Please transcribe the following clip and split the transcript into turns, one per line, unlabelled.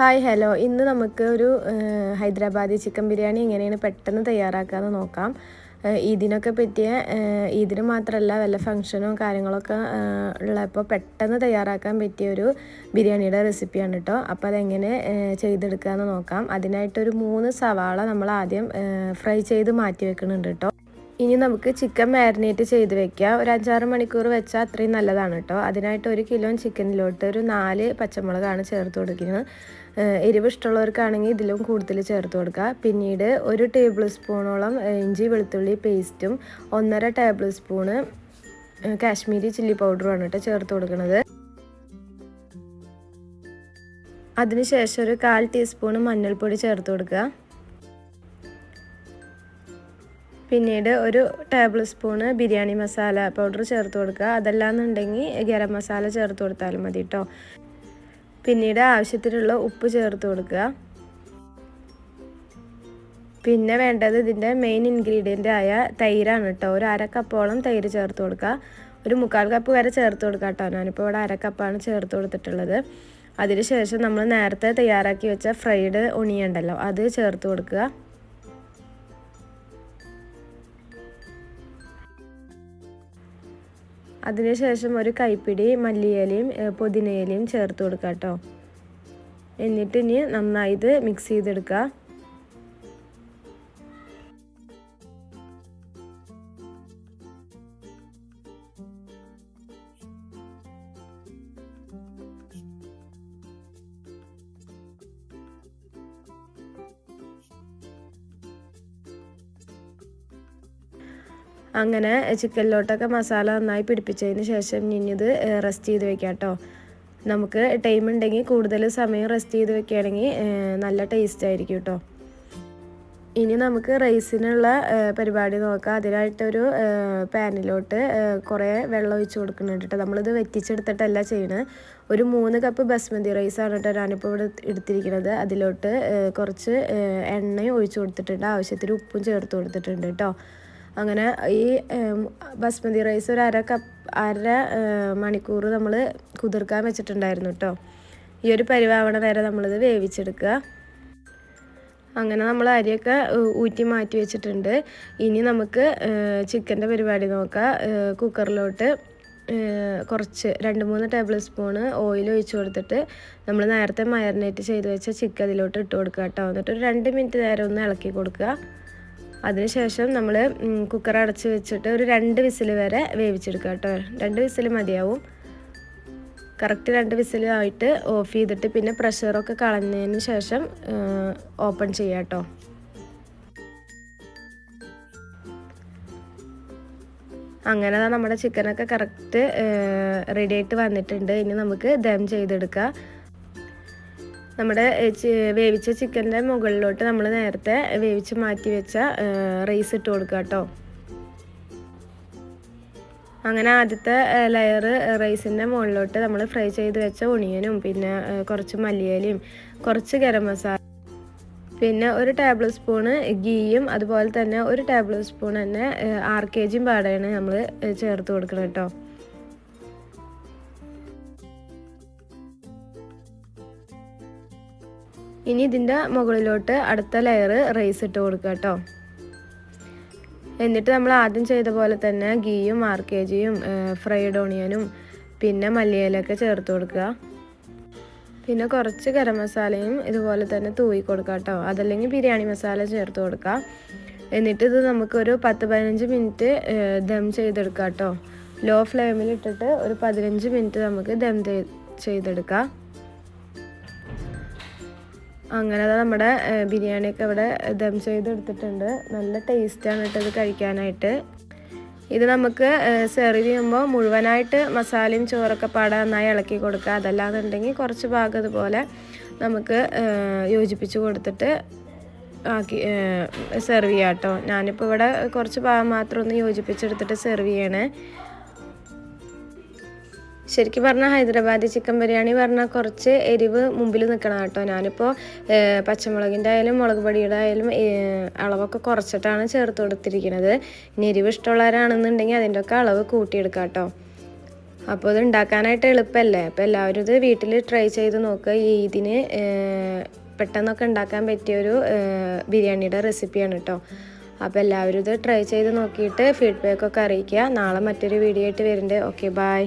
Hi hello, ഇന്ന് നമുക്ക് ഒരു ഹൈദരാബാദി ചിക്കൻ ബിരിയാണി എങ്ങനെയാണ് പെട്ടെന്ന് തയ്യാറാക്കാമെന്ന് നോക്കാം. ഇതിനൊക്കെ പറ്റിയ ഇതിന് മാത്രമല്ല വല്ല ഫംഗ്ഷനോ കാര്യങ്ങളൊക്കെ ഉള്ളപ്പോൾ പെട്ടെന്ന് തയ്യാറാക്കാൻ പറ്റിയൊരു ബിരിയാണിയുടെ റെസിപ്പിയാണ് കേട്ടോ. അപ്പോൾ അതെങ്ങനെ ചെയ്തെടുക്കാമെന്ന് നോക്കാം. അതിനായിട്ടൊരു 3 സവാള നമ്മൾ ആദ്യം ഫ്രൈ ചെയ്ത് മാറ്റി വെക്കുന്നുണ്ട് കേട്ടോ. ഇനി നമുക്ക് ചിക്കൻ മാരിനേറ്റ് ചെയ്ത് വെക്കാം. ഒരു 5-6 മണിക്കൂർ വെച്ചാൽ അത്രയും നല്ലതാണ് കേട്ടോ. അതിനായിട്ട് 1 കിലോ ചിക്കനിലോട്ട് ഒരു 4 പച്ചമുളകാണ് ചേർത്ത് കൊടുക്കുന്നത്. എരിവ് ഇഷ്ടമുള്ളവർക്കാണെങ്കിൽ ഇതിലും കൂടുതൽ ചേർത്ത് കൊടുക്കുക. പിന്നീട് 1 ടേബിൾ സ്പൂണോളം ഇഞ്ചി വെളുത്തുള്ളി പേസ്റ്റും 1.5 ടേബിൾ സ്പൂണ് കാശ്മീരി ചില്ലി പൗഡറുമാണ് കേട്ടോ ചേർത്ത് കൊടുക്കുന്നത്. അതിനുശേഷം ഒരു 1/4 ടീസ്പൂണ് മഞ്ഞൾപ്പൊടി ചേർത്ത് കൊടുക്കുക. പിന്നീട് 1 table spoon biryani masala powder ചേർത്ത് കൊടുക്കുക. അതല്ലാന്നുണ്ടെങ്കിൽ ഗരം മസാല ചേർത്ത് കൊടുത്താലും മതി കേട്ടോ. പിന്നീട് ആവശ്യത്തിനുള്ള ഉപ്പ് ചേർത്ത് കൊടുക്കുക. പിന്നെ വേണ്ടത് ഇതിൻ്റെ മെയിൻ ഇൻഗ്രീഡിയൻ്റ് ആയ തൈരാണ് കേട്ടോ. ഒരു 1/2 കപ്പോളം തൈര് ചേർത്ത് കൊടുക്കുക. ഒരു 1/4 കപ്പ് വരെ ചേർത്ത് കൊടുക്കുക കേട്ടോ. ഞാനിപ്പോൾ ഇവിടെ 1/2 കപ്പാണ് ചേർത്ത് കൊടുത്തിട്ടുള്ളത്. അതിനുശേഷം നമ്മൾ നേരത്തെ തയ്യാറാക്കി വെച്ച ഫ്രൈഡ് ഒണിയൻ ഉണ്ടല്ലോ, അത് ചേർത്ത് കൊടുക്കുക. അതിനുശേഷം ഒരു കൈപ്പിടി മല്ലിയിലയും പുതിനയിലയും ചേർത്ത് കൊടുക്കുക കേട്ടോ. എന്നിട്ട് ഇനി നന്നായി ഇത് മിക്സ് ചെയ്തെടുക്കുക. അങ്ങനെ ചിക്കനിലോട്ടൊക്കെ മസാല നന്നായി പിടിപ്പിച്ചതിന് ശേഷം ഇനിയിത് റെസ്റ്റ് ചെയ്ത് വെക്കാം കേട്ടോ. നമുക്ക് ടൈം ഉണ്ടെങ്കിൽ കൂടുതൽ സമയം റെസ്റ്റ് ചെയ്ത് വെക്കുകയാണെങ്കിൽ നല്ല ടേസ്റ്റ് ആയിരിക്കും കേട്ടോ. ഇനി നമുക്ക് റൈസിനുള്ള പരിപാടി നോക്കാം. അതിനായിട്ടൊരു പാനിലോട്ട് കുറേ വെള്ളം ഒഴിച്ച് കൊടുക്കുന്നുണ്ട് കേട്ടോ. നമ്മളിത് വറ്റിച്ചെടുത്തിട്ടല്ല ചെയ്യുന്നത്. ഒരു 3 കപ്പ് ബസ്മതി റൈസാണ് കേട്ടോ ഞാനിപ്പോൾ ഇവിടെ എടുത്തിരിക്കുന്നത്. അതിലോട്ട് കുറച്ച് എണ്ണയും ഒഴിച്ച് കൊടുത്തിട്ടുണ്ട്. ആവശ്യത്തിന് ഉപ്പും ചേർത്ത് കൊടുത്തിട്ടുണ്ട് കേട്ടോ. അങ്ങനെ ഈ ബസ്മതി റൈസ് ഒരു 1/2 മണിക്കൂർ നമ്മൾ കുതിർക്കാൻ വെച്ചിട്ടുണ്ടായിരുന്നു കേട്ടോ. ഈ ഒരു പരിവാവണ വരെ നമ്മളിത് വേവിച്ചെടുക്കുക. അങ്ങനെ നമ്മൾ അരിയൊക്കെ ഊറ്റി മാറ്റി വെച്ചിട്ടുണ്ട്. ഇനി നമുക്ക് ചിക്കൻ്റെ പരിപാടി നോക്കാം. കുക്കറിലോട്ട് കുറച്ച് 2-3 ടേബിൾ സ്പൂണ് ഓയിൽ ഒഴിച്ച് കൊടുത്തിട്ട് നമ്മൾ നേരത്തെ മാരിനേറ്റ് ചെയ്ത് വെച്ച ചിക്കൻ അതിലോട്ട് ഇട്ട് കൊടുക്കുക കേട്ടോ. എന്നിട്ട് ഒരു 2 മിനിറ്റ് നേരം ഒന്ന് ഇളക്കി കൊടുക്കുക. അതിനുശേഷം നമ്മൾ കുക്കർ അടച്ച് വെച്ചിട്ട് ഒരു 2 വിസിൽ വരെ വേവിച്ചെടുക്കുക കേട്ടോ. 2 വിസിൽ മതിയാവും. കറക്റ്റ് 2 വിസിലായിട്ട് ഓഫ് ചെയ്തിട്ട് പിന്നെ പ്രഷറൊക്കെ കളഞ്ഞതിന് ശേഷം ഓപ്പൺ ചെയ്യാം കേട്ടോ. അങ്ങനെ നമ്മുടെ ചിക്കനൊക്കെ കറക്റ്റ് റെഡി ആയിട്ട് വന്നിട്ടുണ്ട്. ഇനി നമുക്ക് ദം ചെയ്തെടുക്കാം. നമ്മുടെ വേവിച്ച ചിക്കൻ്റെ മുകളിലോട്ട് നമ്മൾ നേരത്തെ വേവിച്ച് മാറ്റി വെച്ച റൈസ് ഇട്ട് കൊടുക്കുക കേട്ടോ. അങ്ങനെ ആദ്യത്തെ ലെയർ റൈസിൻ്റെ മുകളിലോട്ട് നമ്മൾ ഫ്രൈ ചെയ്ത് വെച്ച ഒണിയനും പിന്നെ കുറച്ച് മല്ലിയിലയും കുറച്ച് ഗരം മസാല പിന്നെ 1 ടേബിൾ സ്പൂണ് ഗീയും അതുപോലെ തന്നെ 1 ടേബിൾ സ്പൂൺ തന്നെ RKG പാടയാണ് നമ്മൾ ചേർത്ത് കൊടുക്കണം കേട്ടോ. ഇനി ഇതിൻ്റെ മുകളിലോട്ട് അടുത്ത ലെയർ റൈസ് ഇട്ട് കൊടുക്കുക കേട്ടോ. എന്നിട്ട് നമ്മൾ ആദ്യം ചെയ്ത പോലെ തന്നെ ഗീയും RKGയും ഫ്രൈഡ് ഓണിയനും പിന്നെ മല്ലിയിലൊക്കെ ചേർത്ത് കൊടുക്കുക. പിന്നെ കുറച്ച് ഗരം മസാലയും ഇതുപോലെ തന്നെ തൂവി കൊടുക്കുക കേട്ടോ. അതല്ലെങ്കിൽ ബിരിയാണി മസാല ചേർത്ത് കൊടുക്കുക. എന്നിട്ട് ഇത് നമുക്കൊരു 10-15 മിനിറ്റ് ദം ചെയ്തെടുക്കാം കേട്ടോ. ലോ ഫ്ലെയിമിൽ ഇട്ടിട്ട് ഒരു 15 മിനിറ്റ് നമുക്ക് ദം ചെയ്തെടുക്കാം. അങ്ങനെ നമ്മുടെ ബിരിയാണിയൊക്കെ ഇവിടെ ദം ചെയ്തെടുത്തിട്ടുണ്ട്. നല്ല ടേസ്റ്റാണ് കേട്ടോ ഇത് കഴിക്കാനായിട്ട്. ഇത് നമുക്ക് സെർവ് ചെയ്യുമ്പോൾ മുഴുവനായിട്ട് മസാലയും ചോറൊക്കെ പാടെ നന്നായി ഇളക്കി കൊടുക്കുക. അതല്ലാന്നുണ്ടെങ്കിൽ കുറച്ച് ഭാഗം ഇതുപോലെ നമുക്ക് യോജിപ്പിച്ച് കൊടുത്തിട്ട് ആക്കി സെർവ് ചെയ്യാം കേട്ടോ. ഞാനിപ്പോൾ ഇവിടെ കുറച്ച് ഭാഗം മാത്രം ഒന്ന് യോജിപ്പിച്ചെടുത്തിട്ട് സെർവ് ചെയ്യണേ. ശരിക്കും പറഞ്ഞാൽ ഹൈദരാബാദി ചിക്കൻ ബിരിയാണി പറഞ്ഞാൽ കുറച്ച് എരിവ് മുമ്പിൽ നിൽക്കണം കേട്ടോ. ഞാനിപ്പോൾ പച്ചമുളകിൻ്റെ ആയാലും മുളക് പൊടിയുടെ ആയാലും അളവൊക്കെ കുറച്ചിട്ടാണ് ചേർത്ത് കൊടുത്തിരിക്കുന്നത്. ഇനി എരിവ് ഇഷ്ടമുള്ളവരാണെന്നുണ്ടെങ്കിൽ അതിൻ്റെയൊക്കെ അളവ് കൂട്ടിയെടുക്കാം കേട്ടോ. അപ്പോൾ ഇത് ഉണ്ടാക്കാനായിട്ട് എളുപ്പമല്ലേ. അപ്പോൾ എല്ലാവരും ഇത് വീട്ടിൽ ട്രൈ ചെയ്ത് നോക്കുക. ഇതിന് പെട്ടെന്നൊക്കെ ഉണ്ടാക്കാൻ പറ്റിയൊരു ബിരിയാണിയുടെ റെസിപ്പിയാണ് കേട്ടോ. അപ്പോൾ എല്ലാവരും ഇത് ട്രൈ ചെയ്ത് നോക്കിയിട്ട് ഫീഡ്ബാക്കൊക്കെ അറിയിക്കുക. നാളെ മറ്റൊരു വീഡിയോ ആയിട്ട് വരുന്നുണ്ട്. Okay, by.